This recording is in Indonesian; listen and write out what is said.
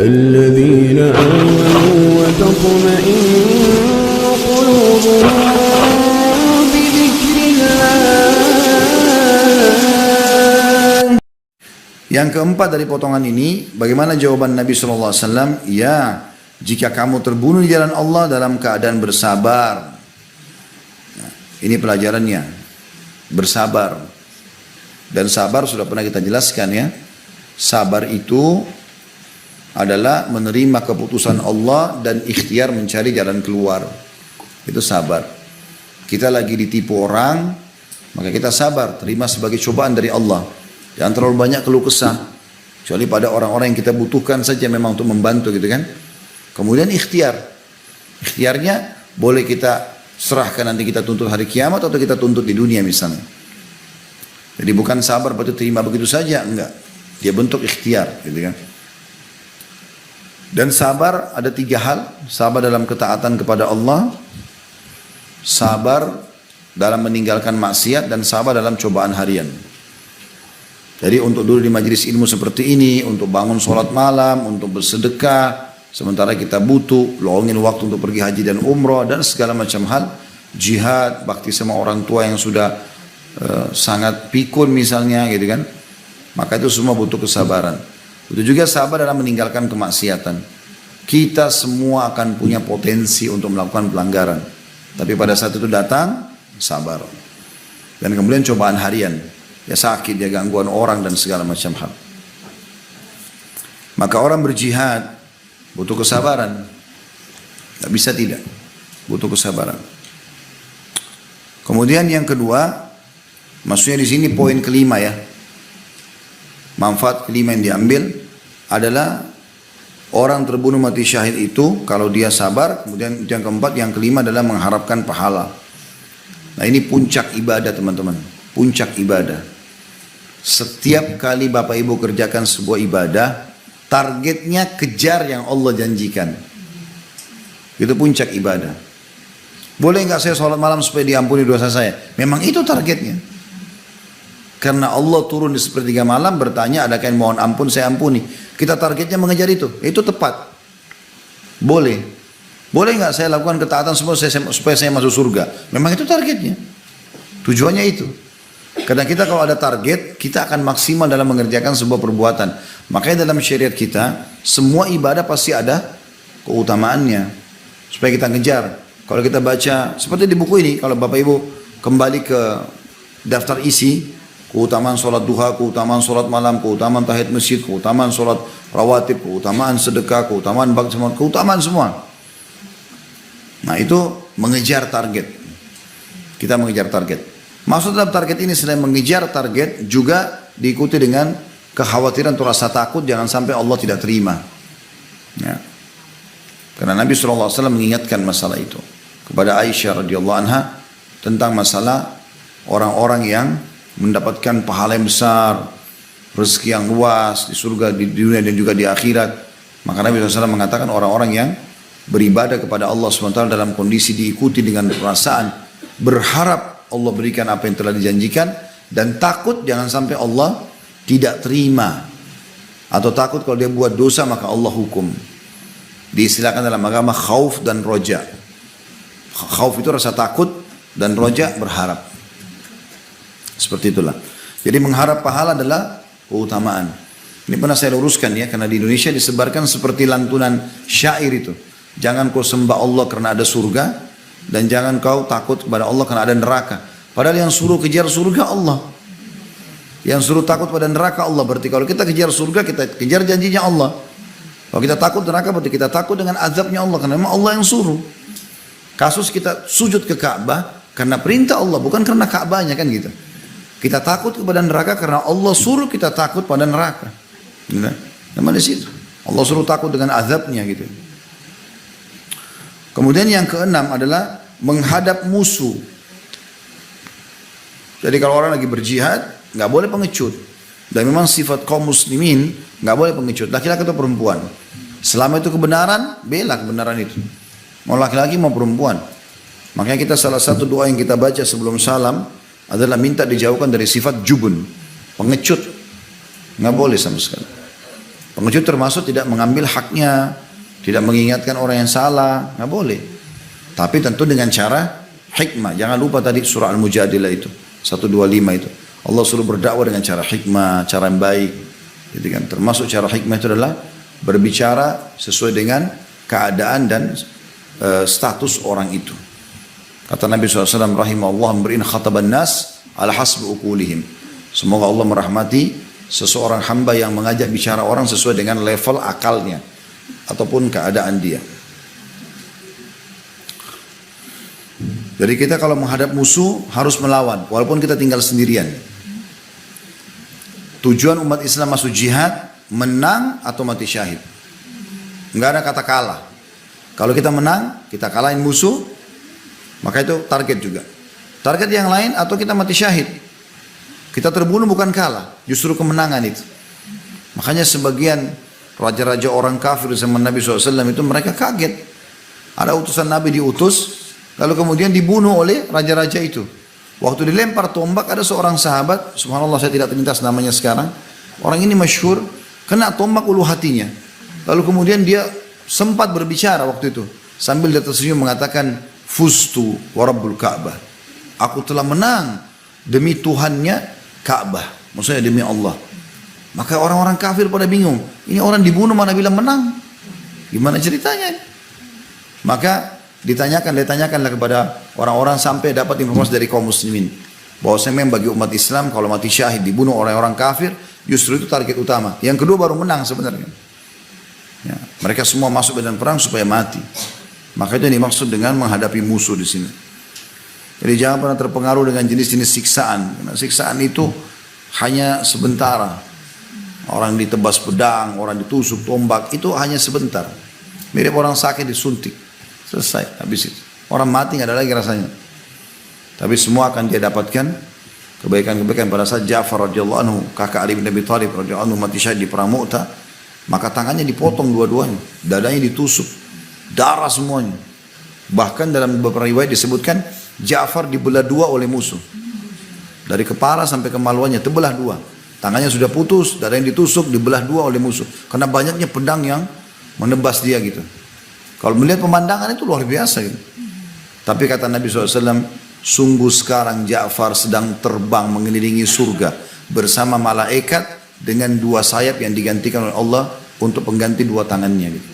الذين آمنوا وتطمئن قلوبهم بذكر الله. Yang keempat dari potongan ini, bagaimana jawaban Nabi SAW? Ya, jika kamu terbunuh di jalan Allah dalam keadaan bersabar. Nah, ini pelajarannya, bersabar. Dan sabar sudah pernah kita jelaskan ya. Sabar itu adalah menerima keputusan Allah dan ikhtiar mencari jalan keluar. Itu sabar. Kita lagi ditipu orang, maka kita sabar, terima sebagai cobaan dari Allah. Jangan terlalu banyak keluh kesah, kecuali pada orang-orang yang kita butuhkan saja memang untuk membantu gitu kan. Kemudian ikhtiar. Ikhtiarnya boleh kita serahkan nanti kita tuntut hari kiamat atau kita tuntut di dunia misalnya. Jadi bukan sabar berarti terima begitu saja, enggak. Dia bentuk ikhtiar gitu kan. Dan sabar ada 3 hal. Sabar dalam ketaatan kepada Allah, sabar dalam meninggalkan maksiat, dan sabar dalam cobaan harian. Jadi untuk dulu di majelis ilmu seperti ini, untuk bangun sholat malam, untuk bersedekah, sementara kita butuh, luangin waktu untuk pergi haji dan umrah, dan segala macam hal, jihad, bakti sama orang tua yang sudah sangat pikun misalnya gitu kan. Maka itu semua butuh kesabaran. Itu juga sabar dalam meninggalkan kemaksiatan. Kita semua akan punya potensi untuk melakukan pelanggaran. Tapi pada saat itu datang, sabar. Dan kemudian cobaan harian. Ya sakit, ya gangguan orang dan segala macam hal. Maka orang berjihad butuh kesabaran. Tidak bisa tidak. Butuh kesabaran. Kemudian yang kedua, maksudnya di sini poin kelima ya. Manfaat kelima yang diambil adalah orang terbunuh mati syahid itu kalau dia sabar. Kemudian yang keempat, yang kelima adalah mengharapkan pahala. Nah ini puncak ibadah teman-teman. Puncak ibadah. Setiap kali Bapak Ibu kerjakan sebuah ibadah, targetnya kejar yang Allah janjikan. Itu puncak ibadah. Boleh nggak saya sholat malam supaya diampuni dosa saya? Memang itu targetnya. Karena Allah turun di sepertiga malam bertanya, adakah yang mohon ampun, saya ampuni. Kita targetnya mengejar itu tepat. Boleh. Boleh nggak saya lakukan ketaatan semua supaya saya masuk surga? Memang itu targetnya. Tujuannya itu. Karena kita kalau ada target, kita akan maksimal dalam mengerjakan sebuah perbuatan. Makanya dalam syariat kita, semua ibadah pasti ada keutamaannya. Supaya kita ngejar. Kalau kita baca, seperti di buku ini, kalau Bapak Ibu kembali ke daftar isi, keutamaan sholat duha, keutamaan sholat malam, keutamaan tahiyat masjid, keutamaan sholat rawatib, keutamaan sedekah, keutamaan bakti, keutamaan semua. Nah itu mengejar target. Kita mengejar target. Maksud dalam target ini selain mengejar target juga diikuti dengan kekhawatiran atau rasa takut jangan sampai Allah tidak terima. Ya. Karena Nabi SAW mengingatkan masalah itu kepada Aisyah radhiyallahu anha tentang masalah orang-orang yang mendapatkan pahala yang besar, rezeki yang luas di surga, di dunia dan juga di akhirat. Maka Nabi SAW mengatakan orang-orang yang beribadah kepada Allah SWT dalam kondisi diikuti dengan perasaan berharap Allah berikan apa yang telah dijanjikan, dan takut jangan sampai Allah tidak terima, atau takut kalau dia buat dosa maka Allah hukum. Diistilahkan dalam agama khauf dan roja. Khauf itu rasa takut, dan roja berharap. Seperti itulah. Jadi mengharap pahala adalah keutamaan. Ini pernah saya luruskan ya, karena di Indonesia disebarkan seperti lantunan syair itu. Jangan kau sembah Allah karena ada surga, dan jangan kau takut kepada Allah karena ada neraka. Padahal yang suruh kejar surga Allah. Yang suruh takut pada neraka Allah. Berarti kalau kita kejar surga, kita kejar janjinya Allah. Kalau kita takut neraka, berarti kita takut dengan azabnya Allah. Karena memang Allah yang suruh. Kasus kita sujud ke Ka'bah karena perintah Allah, bukan karena Ka'bahnya kan gitu. Kita takut kepada neraka karena Allah suruh kita takut pada neraka. Memang di situ. Allah suruh takut dengan azabnya gitu. Kemudian yang keenam adalah menghadap musuh. Jadi kalau orang lagi berjihad, nggak boleh pengecut. Dan memang sifat kaum muslimin nggak boleh pengecut, laki-laki atau perempuan. Selama itu kebenaran, bela kebenaran itu. Mau laki-laki mau perempuan. Makanya kita salah satu doa yang kita baca sebelum salam adalah minta dijauhkan dari sifat jubun, pengecut. Nggak boleh sama sekali. Pengecut termasuk tidak mengambil haknya, tidak mengingatkan orang yang salah, nggak boleh. Tapi tentu dengan cara hikmah. Jangan lupa tadi surah Al-Mujadilah itu 125 itu. Allah suruh berdakwah dengan cara hikmah, cara yang baik. Gitu kan. Termasuk cara hikmah itu adalah berbicara sesuai dengan keadaan dan status orang itu. Kata Nabi SAW, rahimahullah, memberiin khataban nas ala hasbi ukulihim. Semoga Allah merahmati seseorang hamba yang mengajak bicara orang sesuai dengan level akalnya ataupun keadaan dia. Jadi kita kalau menghadap musuh harus melawan walaupun kita tinggal sendirian. Tujuan umat Islam masuk jihad, menang atau mati syahid. Enggak ada kata kalah. Kalau kita menang, kita kalahin musuh, maka itu target juga. Target yang lain atau kita mati syahid. Kita terbunuh bukan kalah, justru kemenangan itu. Makanya sebagian raja-raja orang kafir zaman Nabi SAW itu mereka kaget. Ada utusan Nabi diutus, lalu kemudian dibunuh oleh raja-raja itu. Waktu dilempar tombak ada seorang sahabat, subhanallah saya tidak terlintas namanya sekarang. Orang ini masyhur, kena tombak ulu hatinya. Lalu kemudian dia sempat berbicara waktu itu. Sambil dia tersenyum mengatakan, Fustu wa Rabbul Ka'bah. Aku telah menang demi Tuhannya Ka'bah. Maksudnya demi Allah. Maka orang-orang kafir pada bingung. Ini orang dibunuh mana bilang menang. Gimana ceritanya? Maka ditanyakanlah kepada orang-orang sampai dapat informasi dari kaum muslimin. Bahwasanya memang bagi umat Islam kalau mati syahid dibunuh oleh orang kafir, justru itu target utama. Yang kedua baru menang sebenarnya. Ya, mereka semua masuk medan perang supaya mati. Maka itu yang dimaksud dengan menghadapi musuh di sini. Jadi jangan pernah terpengaruh dengan jenis-jenis siksaan. Karena siksaan itu hanya sebentar. Orang ditebas pedang, orang ditusuk tombak, itu hanya sebentar. Mirip orang sakit disuntik. Selesai, habis itu. Orang mati nggak ada lagi rasanya. Tapi semua akan dia dapatkan kebaikan-kebaikan. Pada saat Ja'far radhiyallahu anhu, kakak Ali bin Abi Thalib radhiyallahu anhu mati syahid di perang Mu'tah, maka tangannya dipotong dua-duanya, dadanya ditusuk, darah semuanya. Bahkan dalam beberapa riwayat disebutkan Ja'far dibelah dua oleh musuh. Dari kepala sampai kemaluannya terbelah dua. Tangannya sudah putus, dada yang ditusuk dibelah dua oleh musuh. Karena banyaknya pedang yang menebas dia gitu. Kalau melihat pemandangan itu luar biasa gitu. Tapi kata Nabi SAW, sungguh sekarang Ja'far sedang terbang mengelilingi surga bersama malaikat dengan dua sayap yang digantikan oleh Allah untuk pengganti dua tangannya gitu.